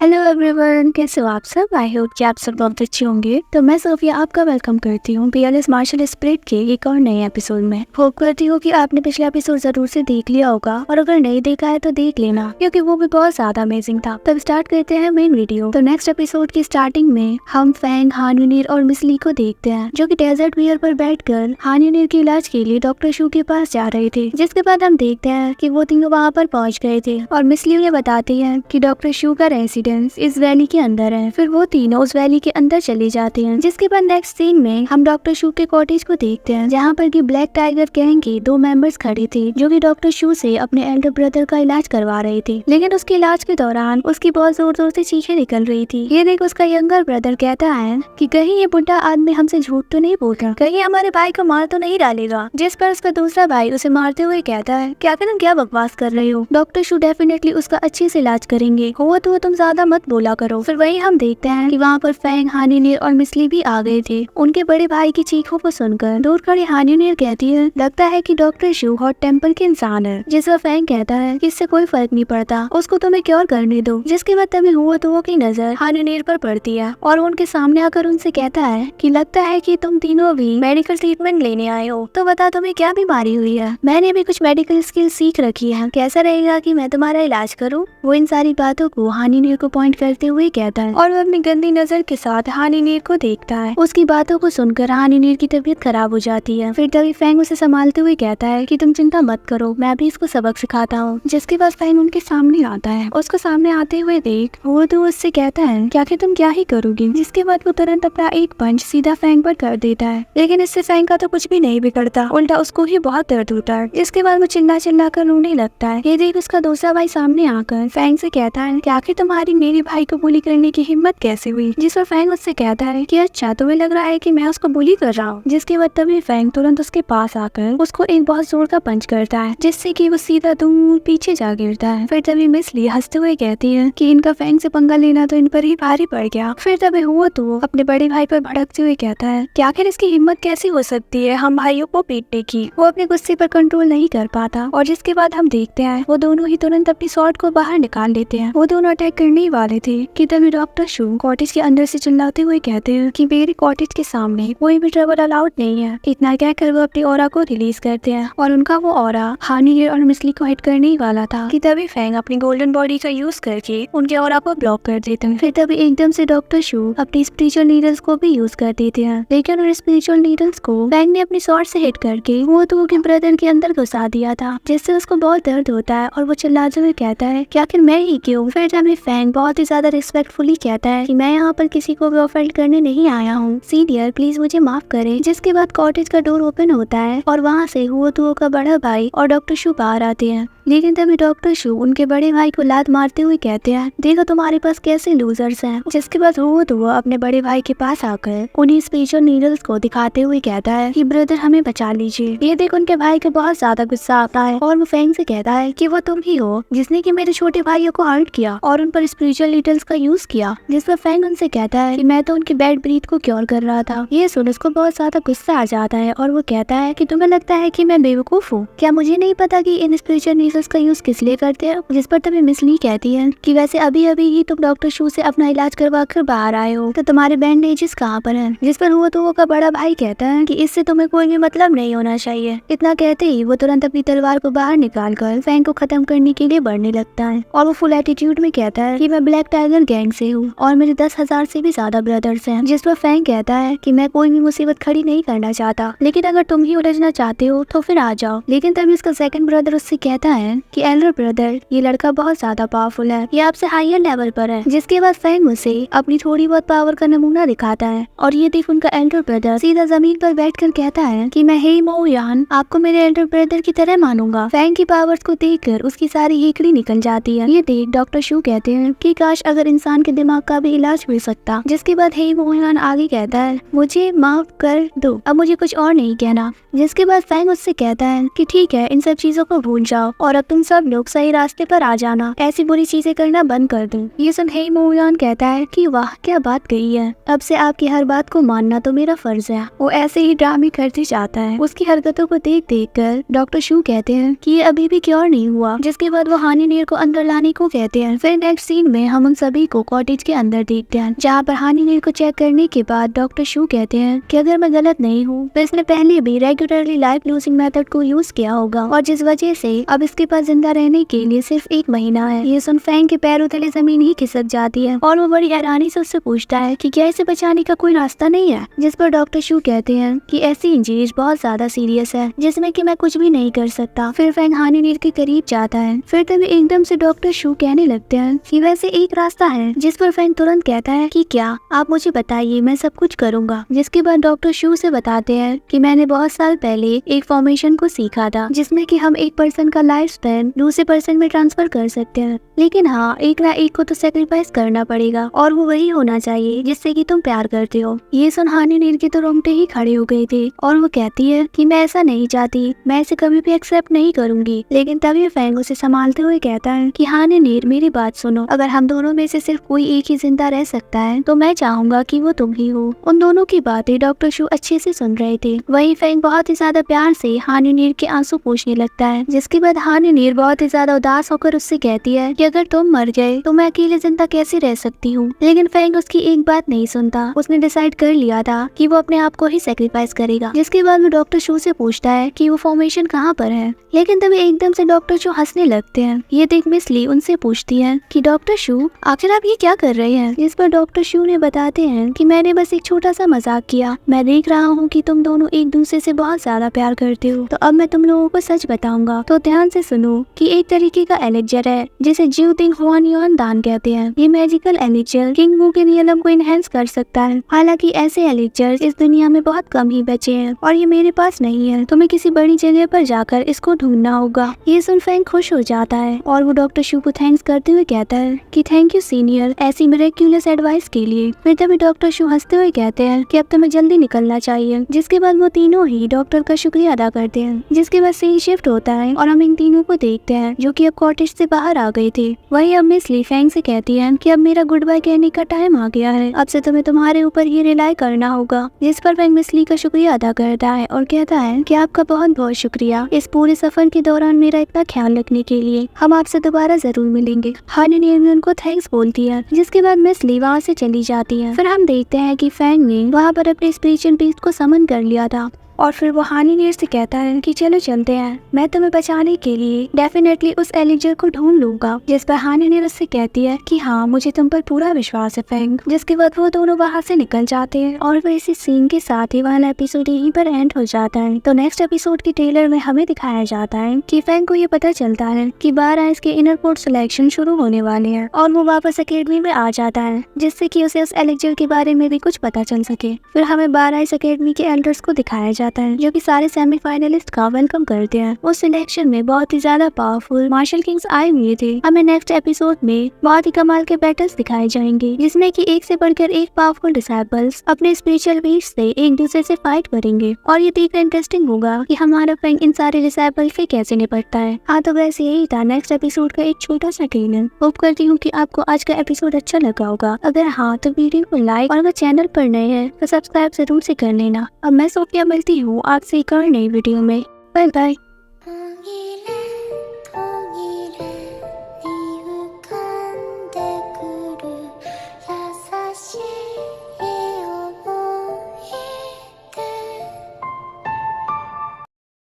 Hello everyone, कैसे हो आप सब। आई होप कि आप सब बहुत अच्छे होंगे। तो मैं सोफिया आपका वेलकम करती हूँ पीएलएस मार्शल स्पिरिट के एक और नए एपिसोड में। होप करती हूँ कि आपने पिछला एपिसोड जरूर से देख लिया होगा, और अगर नहीं देखा है तो देख लेना, क्योंकि वो भी बहुत ज्यादा अमेजिंग था। तब स्टार्ट करते हैं मेन वीडियो। तो नेक्स्ट एपिसोड की स्टार्टिंग में हम फैंग, हान यूनिर और मिस ली को देखते हैं, जो की डेजर्ट वियर पर बैठकर हान यूनिर के इलाज के लिए डॉक्टर शू के पास जा रहे थे। जिसके बाद हम देखते हैं कि वो तीनों वहाँ पर पहुँच गए थे, और मिस ली उन्हें बताती है कि डॉक्टर शू का रेसिडेंस इस वैली के अंदर है। फिर वो तीनों उस वैली के अंदर चले जाते हैं। जिसके बाद नेक्स्ट सीन में हम डॉक्टर शू के कॉटेज को देखते हैं, जहाँ पर की ब्लैक टाइगर गैंग के 2 मेंबर्स खड़े थे, जो कि डॉक्टर शू से अपने एल्डर ब्रदर का इलाज करवा रहे थे। लेकिन उसके इलाज के दौरान उसकी बहुत जोर जोर से चीखें निकल रही थी। ये देख उसका यंगर ब्रदर कहता है कि कहीं ये बुढ़ा आदमी हमसे झूठ तो नहीं बोल रहा, कहीं हमारे भाई को मार तो नहीं डालेगा। जिस पर उसका दूसरा भाई उसे मारते हुए कहता है कि आखिर तुम क्या बकवास कर रहे हो, डॉक्टर शू डेफिनेटली उसका अच्छे से इलाज करेंगे, हुआ तो तुम ज्यादा मत बोला करो। फिर वही हम देखते हैं कि वहाँ पर फैंग, हान यूनिर और मिस ली भी आ गए थे। उनके बड़े भाई की चीखों को सुनकर दूर खड़ी हान यूनिर कहती है, लगता है कि डॉक्टर शू हॉट टेम्पर के इंसान है। जिस पर फैंग कहता है कि इससे कोई फर्क नहीं पड़ता, उसको तुम्हें क्योर करने दो। जिसके बाद तभी हुआ तो की नजर हान यूनिर पर पड़ती है, और उनके सामने आकर उनसे कहता है कि लगता है कि तुम तीनों भी मेडिकल ट्रीटमेंट लेने आए हो, तो बता तुम्हें क्या बीमारी हुई है। मैंने भी कुछ मेडिकल स्किल सीख रखी है, कैसा रहेगा कि मैं तुम्हारा इलाज करूँ। वो इन सारी बातों को हान यूनिर को पॉइंट करते हुए कहता है, और वो अपनी गंदी नजर के साथ हान यूनिर को देखता है। उसकी बातों को सुनकर हान यूनिर की तबीयत खराब हो जाती है। फिर तभी फैंग उसे संभालते हुए कहता है कि तुम चिंता मत करो, मैं भी इसको सबक सिखाता हूँ। जिसके बाद फैंग उनके सामने आता है। उसको सामने आते हुए देख वो तो उससे कहता है कि आखिर तुम क्या ही करोगी। जिसके बाद वो तुरंत अपना एक पंच सीधा फैंग पर कर देता है, लेकिन इससे फैंग का तो कुछ भी नहीं बिगड़ता, उल्टा उसको ही बहुत दर्द होता है। इसके बाद वो चिल्ला चिल्ला कर रोने लगता है। ये देख उसका दूसरा भाई सामने आकर फैंग से कहता है कि आखिर तुम्हारी मेरे भाई को बुली करने की हिम्मत कैसे हुई। जिस पर फैंग उससे कहता है कि अच्छा तुम्हें लग रहा है कि मैं उसको बुली कर रहा हूँ। जिसके बाद तभी फैंग तुरंत उसके पास आकर उसको एक बहुत जोर का पंच करता है, जिससे कि वो सीधा दूर पीछे जा गिरता है। फिर तभी मिस ली हंसते हुए कहती है कि इनका फैंग से पंगा लेना तो इन पर ही भारी पड़ गया। फिर तभी हुआ तो अपने बड़े भाई पर भड़कते हुए कहता है कि आखिर इसकी हिम्मत कैसी हो सकती है हम भाइयों को पीटने की। वो अपने गुस्से पर कंट्रोल नहीं कर पाता, और जिसके बाद हम देखते हैं वो दोनों ही तुरंत अपनी स्वॉर्ड को बाहर निकाल लेते हैं। वो दोनों अटैक करने ही वाले थे कि तभी डॉक्टर शू कॉटेज के अंदर से चिल्लाते हुए कहते हैं कि मेरे कॉटेज के सामने कोई भी ट्रबल अलाउड नहीं है। इतना कहकर वो अपनी ऑरा को रिलीज करते हैं, और उनका वो ऑरा हान यूनिर और मिस ली को हिट करने ही वाला था कि तभी फैंग अपनी गोल्डन बॉडी का यूज करके उनके ऑरा को ब्लॉक कर देते हैं। फिर तभी एकदम से डॉक्टर शू अपनी स्पिरिचुअल नीडल्स को भी यूज कर देते हैं, लेकिन उन स्पिरिचुअल नीडल्स को फैंग ने अपनी स्वॉर्ड से हिट करके वो तो के ब्रदर के अंदर घुसा दिया था, जिससे उसको बहुत दर्द होता है, और वो चिल्लाते हुए कहता है कि आखिर मैं ही क्यों। फिर तभी फैंग बहुत ही ज्यादा रिस्पेक्टफुली कहता है कि मैं यहाँ पर किसी को भी ऑफेंड करने नहीं आया हूँ, सीनियर प्लीज मुझे माफ करें। जिसके बाद कॉटेज का डोर ओपन होता है, और वहाँ से हुआ तो का बड़ा भाई और डॉक्टर शू बाहर आते हैं। लेकिन तभी डॉक्टर शू उनके बड़े भाई को लात मारते हुए कहते हैं, देखो तुम्हारे पास कैसे लूजर्स हैं। जिसके बाद हुआ तो अपने बड़े भाई के पास आकर उन्हीं स्पिरिचुअल नीडल्स को दिखाते हुए कहता है कि ब्रदर हमें बचा लीजिए। ये देख उनके भाई को बहुत ज्यादा गुस्सा आता है, और वो फैंग से कहता है कि वो तुम ही हो जिसने कि मेरे छोटे भाइयों को हर्ट किया और उन पर स्पिरिचुअल नीडल्स का यूज किया। जिस पर फैंग उनसे कहता है कि मैं तो उनके बैड ब्रीथ को क्योर कर रहा था। ये सुन उसको बहुत ज्यादा गुस्सा आ जाता है, और वो कहता है कि तुम्हें लगता है कि मैं बेवकूफ हूँ, क्या मुझे नहीं पता कि इन स्पिरिचुअल नीडल्स का यूज किस लिए करते हैं। जिस पर तभी मिस ली कहती है कि वैसे अभी अभी ही तुम डॉक्टर शू से अपना इलाज करवा कर बाहर आए हो, तो तुम्हारे बैंडेजेस कहाँ पर हैं। जिस पर हुआ तो वो का बड़ा भाई कहता है कि इससे तुम्हें कोई भी मतलब नहीं होना चाहिए। इतना कहते ही वो तुरंत अपनी तलवार को बाहर निकाल कर फैंग को खत्म करने के लिए बढ़ने लगता है, और वो फुल एटीट्यूड में कहता है कि मैं ब्लैक टाइगर गैंग से हूँ और मेरे 10,000 से भी ज्यादा ब्रदर्स हैं। जिस पर फैंग कहता है कि मैं कोई भी मुसीबत खड़ी नहीं करना चाहता, लेकिन अगर तुम ही उलझना चाहते हो तो फिर आ जाओ। लेकिन तभी उसका सेकंड ब्रदर उससे कहता है कि एल्डर ब्रदर ये लड़का बहुत ज्यादा पावरफुल है, ये आपसे हायर लेवल पर है। जिसके बाद फैंग उसे अपनी थोड़ी बहुत पावर का नमूना दिखाता है, और ये देख उनका एल्डर ब्रदर सीधा जमीन पर बैठकर कहता है कि मैं हे मो यान आपको मेरे एल्डर ब्रदर की तरह मानूंगा। फैंग की पावर्स को देखकर उसकी सारी हेकड़ी निकल जाती है। ये देख डॉक्टर शू कहते हैं कि काश अगर इंसान के दिमाग का भी इलाज हो सकता। जिसके बाद हे मो यान आगे कहता है मुझे माफ कर दो, अब मुझे कुछ और नहीं कहना। जिसके बाद फैंग उससे कहता है कि ठीक है इन सब चीजों को भूल जाओ, और अब तुम सब लोग सही रास्ते पर आ जाना, ऐसी बुरी चीजें करना बंद कर दो। ये सुन हे मो यान कहता है कि वाह क्या बात कही है, अब से आपकी हर बात को मानना तो मेरा फर्ज है। वो ऐसे ही ड्रामे करते जाता है। उसकी हरकतों को देख देख कर डॉक्टर शू कहते हैं कि ये अभी भी क्योर नहीं हुआ। जिसके बाद वो हान यूनिर को अंदर लाने को कहते हैं। फिर नेक्स्ट सीन सीन में हम उन सभी को कॉटेज के अंदर देखते हैं, जहाँ पर हानी नीर को चेक करने के बाद डॉक्टर शू कहते हैं कि अगर मैं गलत नहीं हूँ तो इसने पहले भी रेगुलरली लाइफ लूजिंग मेथड को यूज किया होगा और जिस वजह से अब इसके पास जिंदा रहने के लिए सिर्फ 1 महीना है। ये सुन फैंग के पैरों तले जमीन ही खिसक जाती है और वो बड़ी हैरानी से उससे पूछता है कि क्या इसे बचाने का कोई रास्ता नहीं है, जिस पर डॉक्टर शू कहते हैं कि ऐसी इंजरीज बहुत ज्यादा सीरियस है जिसमें कि मैं कुछ भी नहीं कर सकता। फिर फैंग हानी नीर के करीब जाता है। फिर तभी एकदम से डॉक्टर शू कहने लगते हैं कि वैसे एक रास्ता है, जिस पर फैंग तुरंत कहता है कि क्या, आप मुझे बताइए, मैं सब कुछ करूंगा। जिसके बाद डॉक्टर शू से बताते हैं कि मैंने बहुत साल पहले एक फॉर्मेशन को सीखा था जिसमें कि हम एक पर्सन का लाइफ स्पैन दूसरे पर्सन में ट्रांसफर कर सकते हैं, लेकिन हाँ एक ना एक को तो सेक्रीफाइस करना पड़ेगा और वो वही होना चाहिए जिससे कि तुम प्यार करते हो। ये सुन हानी नीर के तो रोंगटे ही खड़े हो गए थे और वो कहती है कि मैं ऐसा नहीं चाहती, मैं ऐसे कभी भी एक्सेप्ट नहीं करूंगी। लेकिन तभी फैंग उसे संभालते हुए कहता है कि हानी नीर मेरी बात सुनो, अगर हम दोनों में से सिर्फ कोई एक ही जिंदा रह सकता है तो मैं चाहूंगा कि वो तुम ही हो। उन दोनों की बातें डॉक्टर शू अच्छे से सुन रहे थे। वही फैंग बहुत ही ज्यादा प्यार से हानी नीर के आंसू पोंछने लगता है। जिसके बाद हानी नीर बहुत ही ज्यादा उदास होकर उससे कहती है कि अगर तुम मर गए तो मैं अकेले जिंदा कैसे रह सकती हूँ। लेकिन फैंग उसकी एक बात नहीं सुनता। उसने डिसाइड कर लिया था कि वो अपने आप को ही सेक्रीफाइस करेगा। जिसके बाद वो डॉक्टर शू से पूछता है कि वो फॉर्मेशन कहाँ पर है। लेकिन तभी एकदम से डॉक्टर शू हंसने लगते हैं। ये देख मिस ली उनसे पूछती है कि डॉक्टर शू आखिर आप ये क्या कर रहे हैं। जिस पर डॉक्टर शू ने बताते हैं कि मैंने बस एक छोटा सा मजाक किया, मैं देख रहा हूँ कि तुम दोनों एक दूसरे से बहुत ज्यादा प्यार करते हो, तो अब मैं तुम लोगों को सच बताऊंगा। तो ध्यान से सुनो कि एक तरीके का एलिक्जर है जिसे जिउ तिंग हुआन युआन दान कहते हैं। ये मैजिकल एलिक्जर किंग वू के रियलम को इनहेंस कर सकता है। हालांकि ऐसे एलिक्जर इस दुनिया में बहुत कम ही बचे हैं और ये मेरे पास नहीं है। तुम्हें किसी बड़ी जगह पर जाकर इसको ढूंढना होगा। ये सुन फैंग खुश हो जाता है और वो डॉक्टर शू को थैंक्स करते हुए कहता है कि थैंक यू सीनियर ऐसी मिरेक्युलस एडवाइस के लिए। फिर तभी डॉक्टर शू हंसते हुए कहते हैं कि अब तुम्हें जल्दी निकलना चाहिए। जिसके बाद वो तीनों ही डॉक्टर का शुक्रिया अदा करते हैं। जिसके बाद सीन शिफ्ट होता है और हम इन तीनों को देखते हैं जो कि अब कॉटेज से बाहर आ गए थे। वही अब मिस ली फैंग से कहती है कि अब मेरा गुड बाय कहने का टाइम आ गया है, अब से तुम्हें तुम्हारे ऊपर ही रिलाई करना होगा। जिस पर फैंग मिस ली का शुक्रिया अदा करता है और कहता है कि आपका बहुत बहुत शुक्रिया इस पूरे सफर के दौरान मेरा इतना ख्याल रखने के लिए। हम आपसे दोबारा जरूर मिलेंगे। हानी नीर उनको थैंक्स बोलती है। जिसके बाद मिस ली वहाँ से चली जाती है। फिर हम देखते हैं कि फैंग ने वहाँ पर अपने स्पिरिचुअल बीस्ट को समन कर लिया था और फिर वो हानी नीर से कहता है कि चलो चलते हैं, मैं तुम्हें बचाने के लिए डेफिनेटली उस एलिक्जर को ढूंढ लूंगा। जिस पर हानी नीर उससे कहती है कि हाँ मुझे तुम पर पूरा विश्वास है फैंग। जिसके बाद वो दोनों वहाँ से निकल जाते हैं और फिर इसी सीन के साथ ही वाला एपिसोड यहीं पर एंड हो जाता है। तो नेक्स्ट एपिसोड के ट्रेलर में हमें दिखाया जाता है कि फैंग को ये पता चलता है कि 12 इसके इनर कोड सिलेक्शन शुरू होने वाले हैं और वो वापस अकेडमी में आ जाता है, जिससे कि उसे उस एलिक्जर के बारे में भी कुछ पता चल सके। फिर हमें 12 इस अकेडमी के एल्डर्स को दिखाया जाता है जो कि सारे सेमीफाइनलिस्ट का वेलकम करते हैं। उस सिलेक्शन में बहुत ही ज्यादा पावरफुल मार्शल किंग्स आए हुए थे। हमें नेक्स्ट एपिसोड में बहुत ही कमाल के बैटल्स दिखाए जाएंगे जिसमें कि एक से बढ़कर एक पावरफुल डिसाइपल्स अपने स्पिरिचुअल बीस्ट से एक दूसरे से फाइट करेंगे और ये देखना इंटरेस्टिंग होगा कि हमारा फैंग इन सारे डिसाइपल से कैसे निपटता है। हाँ तो वैसे यही था नेक्स्ट एपिसोड का एक छोटा सा ट्रेलर। होप करती हूँ कि आपको आज का एपिसोड अच्छा लगा होगा। अगर हाँ तो वीडियो को लाइक और अगर चैनल पर नए हैं तो सब्सक्राइब जरूर से कर लेना। अब मैं सोफिया मिलती हूँ आपसे एक और नई वीडियो में। Bye bye.